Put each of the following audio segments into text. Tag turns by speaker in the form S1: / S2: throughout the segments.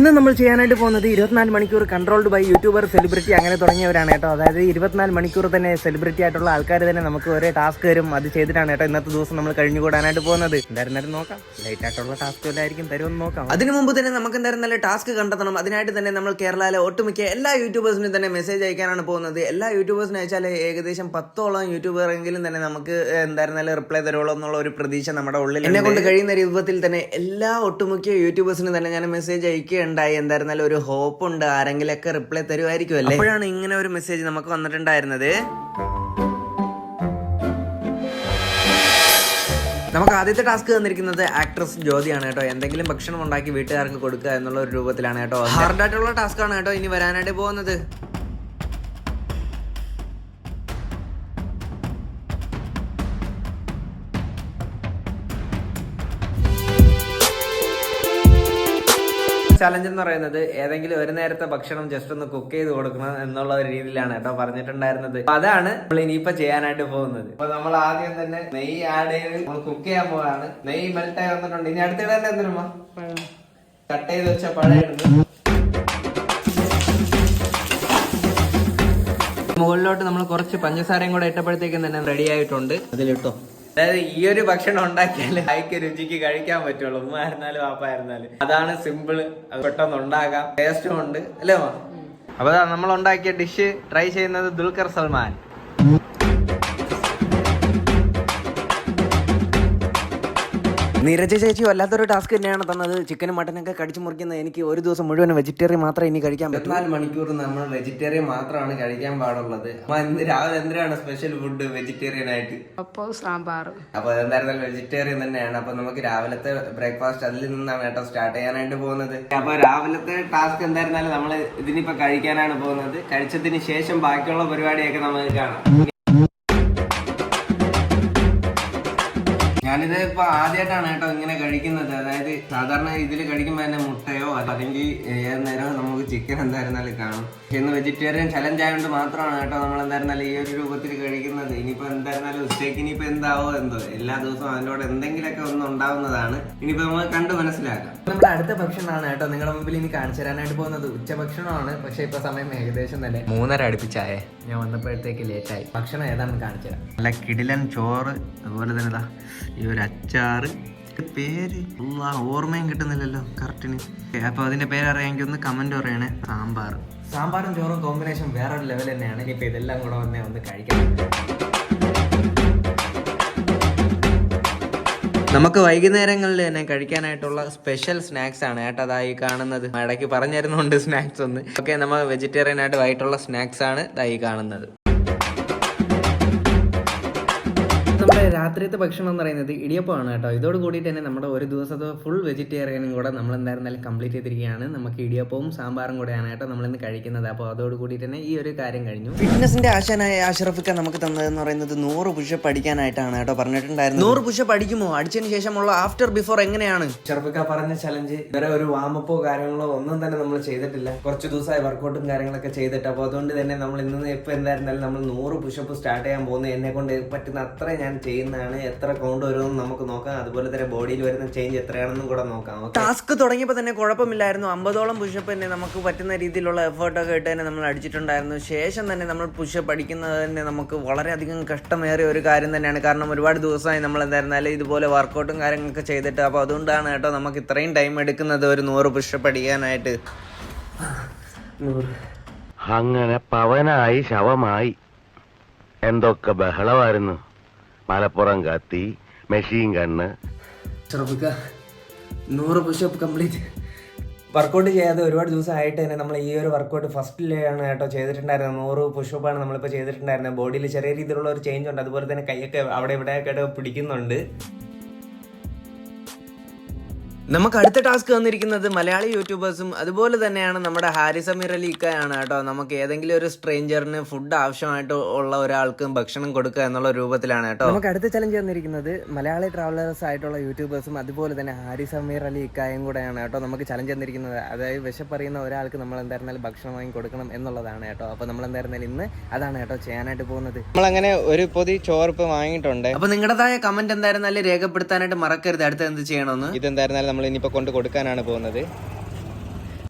S1: ഇന്ന് നമ്മൾ ചെയ്യാനായിട്ട് പോകുന്നത് 24 മണിക്കൂർ കൺട്രോൾഡ് ബൈ യൂട്യൂബർ സെലിബ്രിറ്റി അങ്ങനെ തുടങ്ങിയവരാണ് കേട്ടോ. അതായത് 24 മണിക്കൂർ തന്നെ സെലിബ്രിറ്റി ആയിട്ടുള്ള ആൾക്കാർ തന്നെ നമുക്ക് ഒരേ ടാസ്ക് തരും. അത് ചെയ്തിട്ടാണ് കേട്ടോ ഇന്നത്തെ ദിവസം നമ്മൾ കഴിഞ്ഞുകൂടാനായിട്ട് പോകുന്നത്. എന്തായിരുന്നാലും നോക്കാം, ലൈറ്റ് ആയിട്ടുള്ള ടാസ്ക് വല്ലായിരിക്കും തരുമെന്ന് നോക്കാം. അതിന് മുമ്പ് തന്നെ നമുക്ക് എന്തായിരുന്നാലും ടാസ്ക് കണ്ടെത്തണം. അതിനായിട്ട് തന്നെ നമ്മൾ കേരളയിലെ ഒട്ടുമിക്ക എല്ലാ യൂട്യൂബേഴ്സിനും തന്നെ മെസ്സേജ് അയക്കാനാണ് പോകുന്നത്. എല്ലാ യൂട്യൂബേഴ്സിനും അയച്ചാൽ ഏകദേശം 10ഓളം യൂട്യൂബറെങ്കിലും തന്നെ നമുക്ക് എന്തായിരുന്നാലും റിപ്ലൈ തരുള്ളൂ എന്നുള്ള ഒരു പ്രതീക്ഷ നമ്മുടെ ഉള്ളിൽ എന്നെ കൊണ്ട് കഴിയുന്ന രൂപത്തിൽ തന്നെ എല്ലാ ഒട്ടുമിക്ക യൂട്യൂബേഴ്സിനും തന്നെ ഞാൻ മെസ്സേജ് അയക്കുകയുണ്ടായി. എന്തായിരുന്നാലും ഒരു ഹോപ്പ് ഉണ്ട്, ആരെങ്കിലൊക്കെ റിപ്ലൈ തരുമായിരിക്കും അല്ലേ. അപ്പോഴാണ് ഇങ്ങനെ ഒരു മെസ്സേജ് നമുക്ക് വന്നിട്ടുണ്ടായിരുന്നത്. നമുക്ക് ആദ്യത്തെ ടാസ്ക് തന്നിരിക്കുന്നത് ആക്ട്രസ് ജ്യോതിയാണ് കേട്ടോ. എന്തെങ്കിലും ഭക്ഷണം ഉണ്ടാക്കി വീട്ടുകാർക്ക് കൊടുക്കുക എന്നുള്ള ഒരു രൂപത്തിലാണ് കേട്ടോ. ഹാർഡായിട്ടുള്ള ടാസ്ക് ആണ് കേട്ടോ ഇനി വരാനായിട്ട് പോകുന്നത്. ചലഞ്ച് എന്ന് പറയുന്നത് ഏതെങ്കിലും ഒരു നേരത്തെ ഭക്ഷണം ജസ്റ്റ് ഒന്ന് കുക്ക് ചെയ്ത് കൊടുക്കണം എന്നുള്ള ഒരു രീതിയിലാണ് കേട്ടോ പറഞ്ഞിട്ടുണ്ടായിരുന്നത്. അപ്പൊ അതാണ് നമ്മൾ ഇനിയിപ്പോ ചെയ്യാനായിട്ട് പോകുന്നത്. അപ്പൊ നമ്മൾ ആദ്യം തന്നെ നെയ്യ് ആഡ് ചെയ്ത് നമ്മൾ കുക്ക് ചെയ്യാൻ പോവാണ്. നെയ്യ് മെൽറ്റായി വന്നിട്ടുണ്ട്. ഇനി അടുത്തിടെ തന്നെ എന്തിനുമോ കട്ട് ചെയ്ത് വെച്ച പഴം ഇടുന്നു. മുകളിലോട്ട് നമ്മൾ കുറച്ച് പഞ്ചസാരയും കൂടെ ഇട്ടപ്പോഴത്തേക്കും തന്നെ റെഡി ആയിട്ടുണ്ട്. അതിലിട്ടോ. അതായത് ഈ ഒരു ഭക്ഷണം ഉണ്ടാക്കിയാൽ ആയിക്ക് രുചിക്ക് കഴിക്കാൻ പറ്റുള്ളൂ. ഉമ്മ ആയിരുന്നാലും വാപ്പായിരുന്നാലും. അതാണ് സിമ്പിള്, പെട്ടെന്ന് ഉണ്ടാക്കാം, ടേസ്റ്റും ഉണ്ട് അല്ലേ. അപ്പൊ നമ്മൾ ഉണ്ടാക്കിയ ഡിഷ് ട്രൈ ചെയ്യുന്നത് ദുൽഖർ സൽമാൻ. നീരജ ചേച്ചി വല്ലാത്തൊരു ടാസ്ക് തന്നെയാണ് തന്നത്. ചിക്കനും മട്ടനൊക്കെ കടിച്ചു മുറിക്കുന്നത്. എനിക്ക് ഒരു ദിവസം മുഴുവൻ വെജിറ്റേറിയൻ മാത്രമേ ഇനി കഴിക്കാൻ പറ്റൂ. 24 മണിക്കൂർ നമ്മൾ വെജിറ്റേറിയൻ മാത്രമാണ് കഴിക്കാൻ പാടുള്ളത്. രാവിലെ എന്തിനാണ് സ്പെഷ്യൽ ഫുഡ് വെജിറ്റേറിയൻ ആയിട്ട്?
S2: അപ്പോൾ സാമ്പാർ.
S1: അപ്പൊ എന്തായിരുന്നാലും വെജിറ്റേറിയൻ തന്നെയാണ്. അപ്പൊ നമുക്ക് രാവിലത്തെ ബ്രേക്ക്ഫാസ്റ്റ് അതിൽ നിന്നാണ് കേട്ടോ സ്റ്റാർട്ട് ചെയ്യാനായിട്ട് പോകുന്നത്. അപ്പൊ രാവിലത്തെ ടാസ്ക് എന്തായിരുന്നാലും നമ്മൾ ഇതിനിപ്പോ കഴിക്കാനാണ് പോകുന്നത്. കഴിച്ചതിന് ശേഷം ബാക്കിയുള്ള പരിപാടിയൊക്കെ നമുക്ക് കാണാം. ഞാനിത് ഇപ്പൊ ആദ്യമായിട്ടാണ് കേട്ടോ ഇങ്ങനെ കഴിക്കുന്നത്. അതായത് സാധാരണ ഇതിൽ കഴിക്കുമ്പോൾ തന്നെ മുട്ടയോ അല്ലെങ്കിൽ ഏത് നേരമോ നമുക്ക് ചിക്കൻ എന്തായിരുന്നാലും കാണും. ഇന്ന് വെജിറ്റേറിയൻ ചലഞ്ച് ആയതുകൊണ്ട് മാത്രമാണ് കേട്ടോ നമ്മൾ എന്തായിരുന്നാലും ഈ ഒരു രൂപത്തിൽ കഴിക്കുന്നത്. ഇനിയിപ്പോ എന്തായിരുന്നാലും ഉച്ചയ്ക്ക് ഇനിയിപ്പോ എന്താവോ എന്തോ, എല്ലാ ദിവസവും അതിനോട് എന്തെങ്കിലുമൊക്കെ ഒന്ന് ഉണ്ടാവുന്നതാണ്. ഇനിയിപ്പോ നമുക്ക് കണ്ടു മനസ്സിലാക്കാം. നമ്മുടെ അടുത്ത ഭക്ഷണമാണ് കേട്ടോ നിങ്ങളുടെ മുമ്പിൽ ഇനി കാണിച്ചു തരാനായിട്ട് പോകുന്നത്. ഉച്ചഭക്ഷണമാണ്. പക്ഷെ ഇപ്പൊ സമയം ഏകദേശം തന്നെ 3:30 അടുപ്പിച്ചായേ. ഞാൻ വന്നപ്പോഴത്തേക്ക് ലേറ്റായി. ഭക്ഷണം ഏതാണെന്ന് കാണിച്ചു തരാം. നല്ല കിടിലൻ ചോറ്, അതുപോലെ തന്നെ ഈ ഒരു അച്ചാറ്. പേര് ഓർമ്മയും കിട്ടുന്നില്ലല്ലോ കറക്റ്റിന്. അപ്പൊ അതിന്റെ പേര് അറിയാമെങ്കിൽ ഒന്ന് കമന്റ് പറയണേ. സാമ്പാറും ചോറും കോമ്പിനേഷൻ വേറൊരു ലെവൽ തന്നെയാണ്. ഇനിയിപ്പോ ഇതെല്ലാം കൂടെ ഒന്ന് കഴിക്കണം. നമുക്ക് വൈകുന്നേരങ്ങളിൽ തന്നെ കഴിക്കാനായിട്ടുള്ള സ്പെഷ്യൽ സ്നാക്സ് ആണ് കേട്ടോ അതായി കാണുന്നത്. ഇടയ്ക്ക് പറഞ്ഞിരുന്നുണ്ട് സ്നാക്സ് ഒന്ന്. ഓക്കെ, നമ്മൾ വെജിറ്റേറിയൻ ആയിട്ട് വൈകിട്ടുള്ള സ്നാക്സ് ആണ് ഇതായി കാണുന്നത്. നമ്മുടെ രാത്രിയത്തെ ഭക്ഷണം എന്ന് പറയുന്നത് ഇടിയപ്പമാണ് കേട്ടോ. ഇതോട് കൂടിയിട്ട് തന്നെ നമ്മുടെ ഒരു ദിവസത്തെ ഫുൾ വെജിറ്റേറിയനും കൂടെ നമ്മൾ എന്തായിരുന്നാലും കംപ്ലീറ്റ് ചെയ്തിരിക്കുകയാണ്. നമുക്ക് ഇടിയപ്പവും സാമ്പാറും കൂടെയാണ് കേട്ടോ നമ്മളിന്ന് കഴിക്കുന്നത്. അപ്പോൾ അതോട് കൂടിയിട്ട് തന്നെ ഈ ഒരു കാര്യം കഴിഞ്ഞു. ഫിറ്റ്നസിന്റെ ആശാനായ അഷ്റഫിക്ക നമുക്ക് തന്നതെന്ന് പറയുന്നത് 100 പുഷപ്പ് അടിക്കാനായിട്ടാണ് കേട്ടോ പറഞ്ഞിട്ടുണ്ടായിരുന്നു. 100 പുഷപ്പ് അടിക്കുമോ? അടിച്ചതിന് ശേഷമുള്ള ആഫ്റ്റർ ബിഫോർ എങ്ങനെയാണ്? അഷ്റഫിക്ക പറഞ്ഞ ചലഞ്ച് വേറെ ഒരു വാമപ്പോ കാര്യങ്ങളോ ഒന്നും തന്നെ നമ്മൾ ചെയ്തിട്ടില്ല. കുറച്ച് ദിവസമായി വർക്കൗട്ടും കാര്യങ്ങളൊക്കെ ചെയ്തിട്ട്. അപ്പോൾ അതുകൊണ്ട് തന്നെ നമ്മൾ ഇന്ന് ഇപ്പൊ എന്തായിരുന്നാലും നമ്മൾ 100 പുഷപ്പ് സ്റ്റാർട്ട് ചെയ്യാൻ പോകുന്നത്. എന്നെ കൊണ്ട് പറ്റുന്ന അത്ര ഞാൻ ചെയ്യുന്നതാണ്. എത്ര കൗണ്ട് വരുമെന്ന് നമുക്ക് നോക്കാം. അതുപോലെ തന്നെ ബോഡിയിൽ വരുന്ന ചേഞ്ച് എത്രയാണെന്നും കൂടെ നോക്കാം. ടാസ്ക് തുടങ്ങിയപ്പോൾ തന്നെ കുഴപ്പമില്ലായിരുന്നു. 50ഓളം പുഷപ്പ് തന്നെ നമുക്ക് പറ്റുന്ന രീതിയിലുള്ള എഫേർട്ടൊക്കെ ഇട്ട് തന്നെ നമ്മൾ അടിച്ചിട്ടുണ്ടായിരുന്നു. ശേഷം തന്നെ നമ്മൾ പുഷപ്പ് അടിക്കുന്നത് തന്നെ നമുക്ക് വളരെയധികം കഷ്ടമേറിയ ഒരു കാര്യം തന്നെയാണ്. കാരണം ഒരുപാട് ദിവസമായി നമ്മൾ എന്തായിരുന്നാലും ഇതുപോലെ വർക്കൗട്ടും കാര്യങ്ങളൊക്കെ ചെയ്തിട്ട്. അപ്പോൾ അതുകൊണ്ടാണ് കേട്ടോ നമുക്ക് ഇത്രയും ടൈം എടുക്കുന്നത് ഒരു 100 പുഷപ്പ് അടിക്കാനായിട്ട്.
S3: അങ്ങനെ പവനായി ശവമായി എന്തൊക്കെ ബഹളമായിരുന്നു. മലപ്പുറം കത്തി, മെഷീൻ കണ്ണ്.
S1: 100 പുഷപ്പ് കംപ്ലീറ്റ് വർക്കൗട്ട് ചെയ്യാതെ ഒരുപാട് ദിവസമായിട്ട് തന്നെ നമ്മൾ ഈ ഒരു വർക്കൗട്ട് ഫസ്റ്റിലാണ് കേട്ടോ ചെയ്തിട്ടുണ്ടായിരുന്നത്. 100 പുഷപ്പാണ് നമ്മളിപ്പോൾ ചെയ്തിട്ടുണ്ടായിരുന്നത്. ബോഡിയിൽ ചെറിയ രീതിയിലുള്ള ഒരു ചേഞ്ച് ഉണ്ട്. അതുപോലെ തന്നെ കൈയൊക്കെ അവിടെ ഇവിടെയൊക്കെ പിടിക്കുന്നുണ്ട്. നമുക്ക് അടുത്ത ടാസ്ക് വന്നിരിക്കുന്നത് മലയാളി യൂട്യൂബേഴ്സും അതുപോലെ തന്നെയാണ് നമ്മുടെ ഹാരിസ് അമീർ അലി ഇക്കയാണ് കേട്ടോ. നമുക്ക് ഏതെങ്കിലും ഒരു സ്ട്രേഞ്ചറിന് ഫുഡ് ആവശ്യമായിട്ട് ഉള്ള ഒരാൾക്ക് ഭക്ഷണം കൊടുക്കുക എന്നുള്ള രൂപത്തിലാണ് കേട്ടോ. നമുക്ക് അടുത്ത ചലഞ്ച് വന്നിരിക്കുന്നത് മലയാളി ട്രാവലേഴ്സ് ആയിട്ടുള്ള യൂട്യൂബേഴ്സും അതുപോലെ തന്നെ ഹാരിസ് അമീർ അലി ഇക്കായും കൂടെയാണ് കേട്ടോ. നമുക്ക് ചലഞ്ച് വന്നിരിക്കുന്നത് അതായത് വിശപ്പറിയുന്ന ഒരാൾക്ക് നമ്മൾ എന്തായിരുന്നാലും ഭക്ഷണം വാങ്ങി കൊടുക്കണം എന്നുള്ളതാണ് കേട്ടോ. അപ്പോൾ നമ്മൾ എന്തായിരുന്നാലും ഇന്ന് അതാണ് കേട്ടോ ചെയ്യാനായിട്ട് പോകുന്നത്. നമ്മളങ്ങനെ ഒരു പൊതി ചോർപ്പ് വാങ്ങിയിട്ടുണ്ട്. അപ്പോൾ നിങ്ങളുടേതായ കമന്റ് എന്തായിരുന്നാലും രേഖപ്പെടുത്താനായിട്ട് മറക്കരുത് അടുത്ത എന്ത് ചെയ്യണമെന്ന്. ഇതെന്തായിരുന്നാലും നമ്മൾ ഇനിയിപ്പോൾ കൊണ്ട് കൊടുക്കാനാണ് പോകുന്നത്.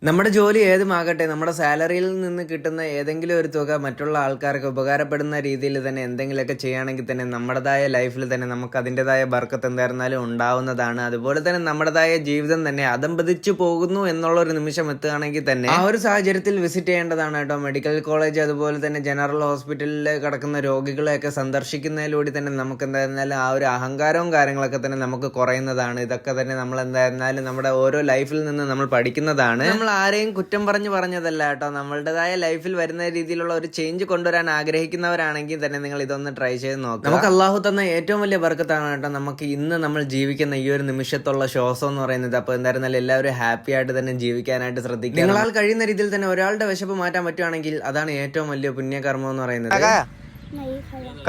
S1: നമ്മുടെ ജോലി ഏതുമാകട്ടെ, നമ്മുടെ സാലറിയിൽ നിന്ന് കിട്ടുന്ന ഏതെങ്കിലും ഒരു തുക മറ്റുള്ള ആൾക്കാർക്ക് ഉപകാരപ്പെടുന്ന രീതിയിൽ തന്നെ എന്തെങ്കിലുമൊക്കെ ചെയ്യുകയാണെങ്കിൽ തന്നെ നമ്മുടേതായ ലൈഫിൽ തന്നെ നമുക്ക് അതിൻ്റെതായ ബർക്കത്ത് എന്തായിരുന്നാലും ഉണ്ടാവുന്നതാണ്. അതുപോലെ തന്നെ നമ്മുടേതായ ജീവിതം തന്നെ അതമ്പതിച്ചു പോകുന്നു എന്നുള്ള ഒരു നിമിഷം എത്തുകയാണെങ്കിൽ തന്നെ ആ ഒരു സാഹചര്യത്തിൽ വിസിറ്റ് ചെയ്യേണ്ടതാണ് കേട്ടോ. മെഡിക്കൽ കോളേജ് അതുപോലെ തന്നെ ജനറൽ ഹോസ്പിറ്റലിൽ കിടക്കുന്ന രോഗികളെയൊക്കെ സന്ദർശിക്കുന്നതിലൂടെ തന്നെ നമുക്ക് എന്തായിരുന്നാലും ആ ഒരു അഹങ്കാരവും കാര്യങ്ങളൊക്കെ തന്നെ നമുക്ക് കുറയുന്നതാണ്. ഇതൊക്കെ തന്നെ നമ്മൾ എന്തായിരുന്നാലും നമ്മുടെ ഓരോ ലൈഫിൽ നിന്ന് നമ്മൾ പഠിക്കുന്നതാണ്. നമ്മൾ ആരെയും കുറ്റം പറഞ്ഞതല്ല കേട്ടോ. നമ്മളുടേതായ ലൈഫിൽ വരുന്ന രീതിയിലുള്ള ഒരു ചേഞ്ച് കൊണ്ടുവരാൻ ആഗ്രഹിക്കുന്നവരാണെങ്കിൽ തന്നെ നിങ്ങൾ ഇതൊന്ന് ട്രൈ ചെയ്ത് നോക്കുക. നമുക്ക് അള്ളാഹു തന്ന ഏറ്റവും വലിയ ബർക്കത്താണ് കേട്ടോ നമുക്ക് ഇന്ന് നമ്മൾ ജീവിക്കുന്ന ഈ ഒരു നിമിഷത്തുള്ള ശ്വാസം എന്ന് പറയുന്നത്. അപ്പോൾ എന്തായിരുന്നാലും എല്ലാവരും ഹാപ്പി ആയിട്ട് തന്നെ ജീവിക്കാനായിട്ട് ശ്രദ്ധിക്കുക. നിങ്ങളാൽ കഴിയുന്ന രീതിയിൽ തന്നെ ഒരാളുടെ വിശപ്പ് മാറ്റാൻ പറ്റുവാണെങ്കിൽ അതാണ് ഏറ്റവും വലിയ പുണ്യകർമ്മം എന്ന് പറയുന്നത്.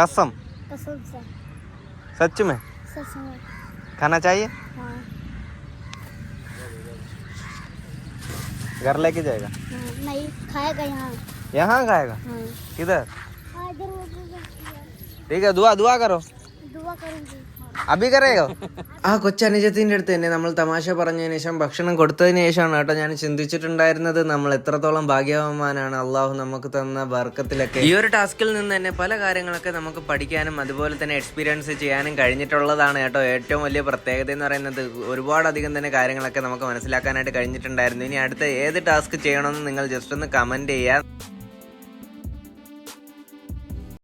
S1: कसम सच में खाना चाहिए घर लेके जाएगा
S2: नहीं खाएगा
S1: यहाँ खाएगा किधर ठीक है दुआ करो
S2: दुआ करूंगी
S1: അഭി കരയോ? ആ കൊച്ചനുജത്തിന്റെ അടുത്ത് തന്നെ നമ്മൾ തമാശ പറഞ്ഞതിന് ശേഷം ഭക്ഷണം കൊടുത്തതിന് ശേഷമാണ് കേട്ടോ ഞാൻ ചിന്തിച്ചിട്ടുണ്ടായിരുന്നത് നമ്മൾ എത്രത്തോളം ഭാഗ്യവാന്മാരാണ്. അള്ളാഹു നമുക്ക് തന്ന ബർക്കത്തിലൊക്കെ ഈ ഒരു ടാസ്കിൽ നിന്ന് തന്നെ പല കാര്യങ്ങളൊക്കെ നമുക്ക് പഠിക്കാനും അതുപോലെ തന്നെ എക്സ്പീരിയൻസ് ചെയ്യാനും കഴിഞ്ഞിട്ടുള്ളതാണ് കേട്ടോ. ഏറ്റവും വലിയ പ്രത്യേകത എന്ന് പറയുന്നത് ഒരുപാടധികം തന്നെ കാര്യങ്ങളൊക്കെ നമുക്ക് മനസ്സിലാക്കാനായിട്ട് കഴിഞ്ഞിട്ടുണ്ടായിരുന്നു. ഇനി അടുത്ത ഏത് ടാസ്ക് ചെയ്യണമെന്ന് നിങ്ങൾ ജസ്റ്റ് ഒന്ന് കമന്റ് ചെയ്യുക.